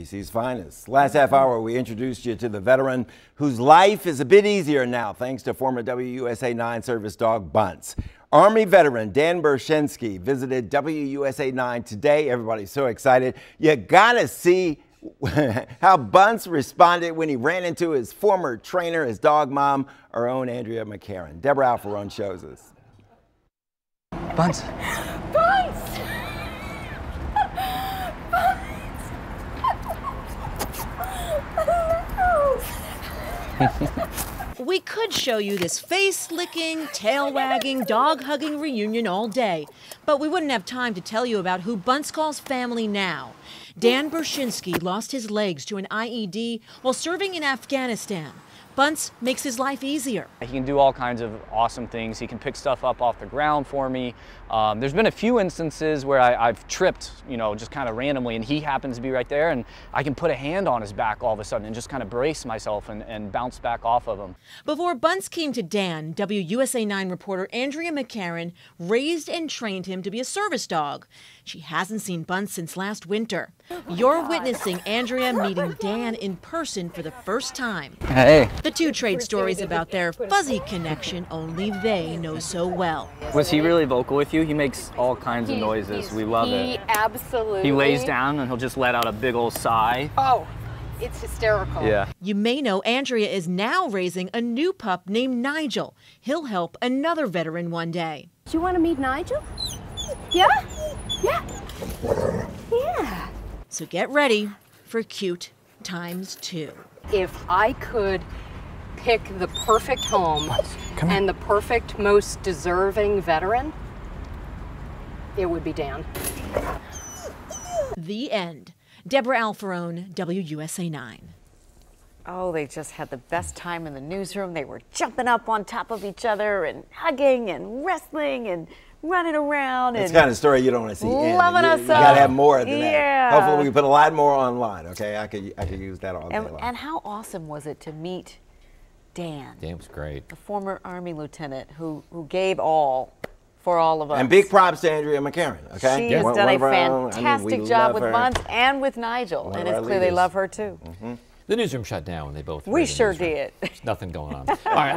BC's finest. Last half hour, we introduced you to the veteran whose life is a bit easier now thanks to former WUSA 9 service dog Bunce. Army veteran Dan Berschinski visited WUSA 9 today. Everybody's so excited. You gotta see how Bunce responded when he ran into his former trainer, his dog mom, our own Andrea McCar. Deborah Alfarone shows us. Bunce. Bunce! We could show you this face-licking, tail-wagging, dog-hugging reunion all day, but we wouldn't have time to tell you about who Bunce calls family now. Dan Berschinski lost his legs to an IED while serving in Afghanistan. Bunce makes his life easier. He can do all kinds of awesome things. He can pick stuff up off the ground for me. There's been a few instances where I've tripped, just kind of randomly, and he happens to be right there, and I can put a hand on his back all of a sudden and just kind of brace myself and bounce back off of him. Before Bunce came to Dan, WUSA 9 reporter Andrea McCar raised and trained him to be a service dog. She hasn't seen Bunce since last winter. You're witnessing Andrea meeting Dan in person for the first time. Hey. The two trade stories about their fuzzy connection only they know so well. Was he really vocal with you? He makes all kinds of noises. We love it. He absolutely. He lays down and he'll just let out a big old sigh. Oh, it's hysterical. Yeah. You may know Andrea is now raising a new pup named Nigel. He'll help another veteran one day. Do you want to meet Nigel? Yeah? Yeah. Yeah. So get ready for cute ×2. If I could pick the perfect home and the perfect, most deserving veteran, it would be Dan. The end. Deborah Alfarone, WUSA 9. Oh, they just had the best time in the newsroom. They were jumping up on top of each other and hugging and wrestling and running around. It's the kind of story you don't want to see end. Loving us up. You got to have more than yeah. that. Hopefully we can put a lot more online, okay? I could use that all day long. And how awesome was it to meet Dan? Dan was great. The former Army lieutenant who gave all for all of us. And big props to Andrea McCar, okay? She has done a fantastic job with Bunce and with Nigel, and it's clear they love her too. The newsroom shut down when they both We sure did. There's nothing going on. All right.